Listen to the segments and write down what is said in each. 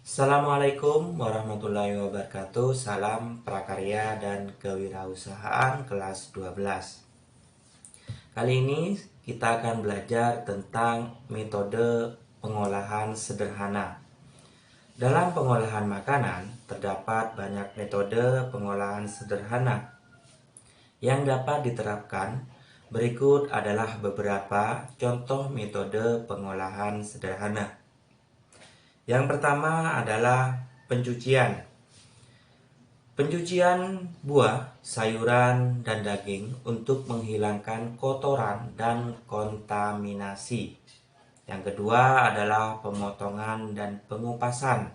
Assalamualaikum warahmatullahi wabarakatuh. Salam prakarya dan kewirausahaan kelas 12. Kali ini kita akan belajar tentang metode pengolahan sederhana. Dalam pengolahan makanan terdapat banyak metode pengolahan sederhana yang dapat diterapkan. Berikut adalah beberapa contoh metode pengolahan sederhana. Yang pertama adalah pencucian. Pencucian buah, sayuran, dan daging untuk menghilangkan kotoran dan kontaminasi. Yang kedua adalah pemotongan dan pengupasan.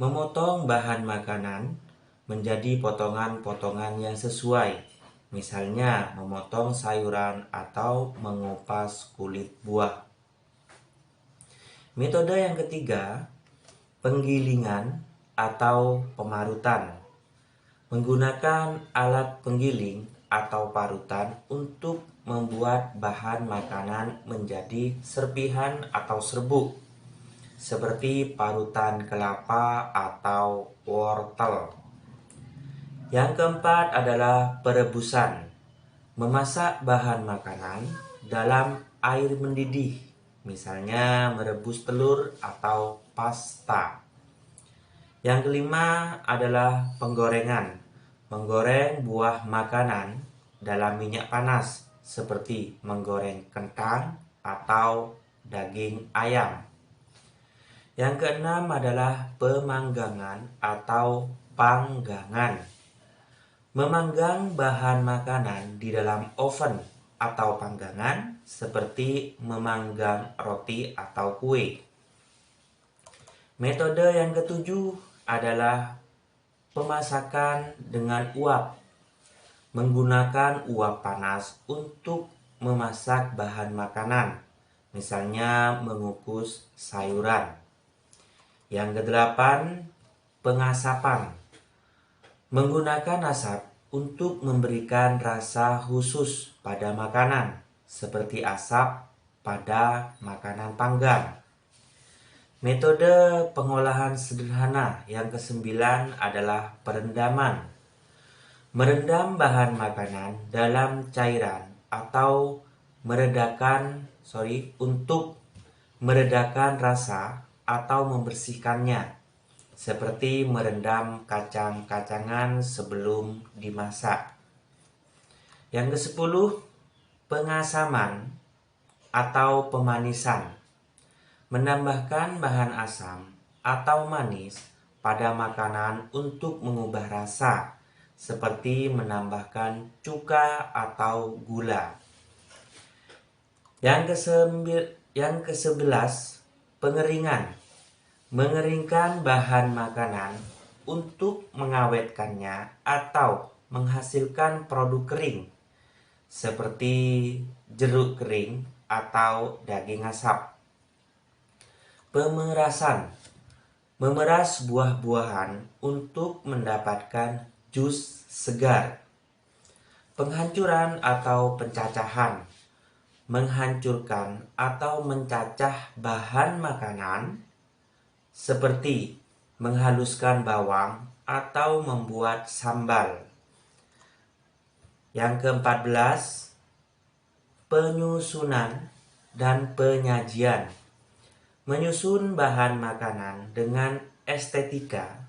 Memotong bahan makanan menjadi potongan-potongan yang sesuai. Misalnya memotong sayuran atau mengupas kulit buah. Metode yang ketiga, penggilingan atau pemarutan. Menggunakan alat penggiling atau parutan untuk membuat bahan makanan menjadi serpihan atau serbuk, seperti parutan kelapa atau wortel. Yang keempat adalah perebusan. Memasak bahan makanan dalam air mendidih, misalnya merebus telur atau pasta. Yang kelima adalah penggorengan. Menggoreng buah makanan dalam minyak panas, seperti menggoreng kentang atau daging ayam. Yang keenam adalah pemanggangan atau panggangan. Memanggang bahan makanan di dalam oven atau panggangan seperti memanggang roti atau kue. Metode yang ketujuh adalah pemasakan dengan uap. Menggunakan uap panas untuk memasak bahan makanan, misalnya mengukus sayuran. Yang kedelapan, pengasapan. Menggunakan asap untuk memberikan rasa khusus pada makanan, seperti asap pada makanan panggang. Metode pengolahan sederhana yang kesembilan adalah perendaman. Merendam bahan makanan dalam cairan atau untuk meredakan rasa atau membersihkannya, seperti merendam kacang-kacangan sebelum dimasak. Yang kesepuluh, pengasaman atau pemanisan. Menambahkan bahan asam atau manis pada makanan untuk mengubah rasa, seperti menambahkan cuka atau gula. Yang kesebelas, pengeringan. Mengeringkan bahan makanan untuk mengawetkannya atau menghasilkan produk kering, seperti jeruk kering atau daging asap. Pemerasan. Memeras buah-buahan untuk mendapatkan jus segar. Penghancuran atau pencacahan. Menghancurkan atau mencacah bahan makanan, seperti menghaluskan bawang atau membuat sambal. Yang ke-14, penyusunan dan penyajian. Menyusun bahan makanan dengan estetika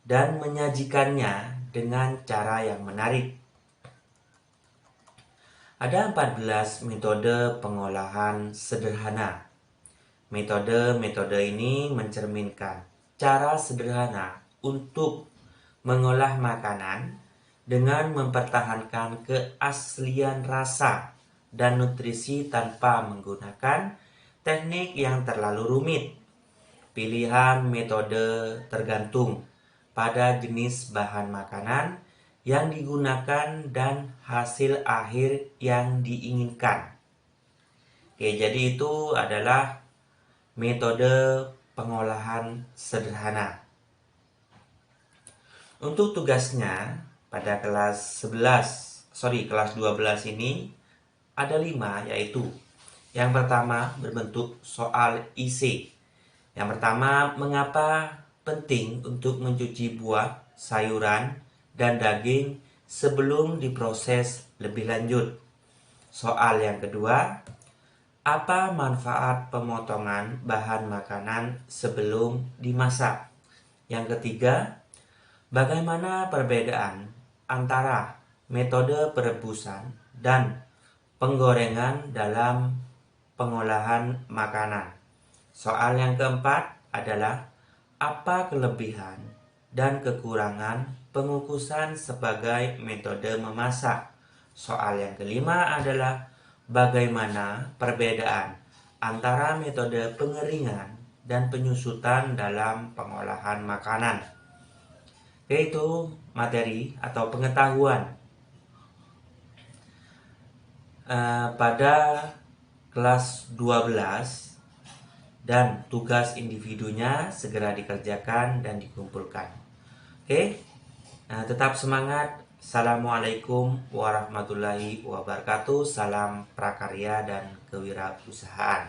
dan menyajikannya dengan cara yang menarik. Ada 14 metode pengolahan sederhana. Metode-metode ini mencerminkan cara sederhana untuk mengolah makanan dengan mempertahankan keaslian rasa dan nutrisi tanpa menggunakan teknik yang terlalu rumit. Pilihan metode tergantung pada jenis bahan makanan yang digunakan dan hasil akhir yang diinginkan. Oke, jadi itu adalah metode pengolahan sederhana. Untuk tugasnya pada kelas 12 ini ada 5, yaitu yang pertama berbentuk soal isi. Yang pertama, mengapa penting untuk mencuci buah, sayuran, dan daging sebelum diproses lebih lanjut? Soal yang kedua, apa manfaat pemotongan bahan makanan sebelum dimasak? Yang ketiga, bagaimana perbedaan antara metode perebusan dan penggorengan dalam pengolahan makanan? Soal yang keempat adalah apa kelebihan dan kekurangan pengukusan sebagai metode memasak? Soal yang kelima adalah bagaimana perbedaan antara metode pengeringan dan penyusutan dalam pengolahan makanan? Yaitu materi atau pengetahuan pada kelas 12 dan tugas individunya segera dikerjakan dan dikumpulkan. Oke, tetap semangat. Assalamualaikum warahmatullahi wabarakatuh. Salam prakarya dan kewirausahaan.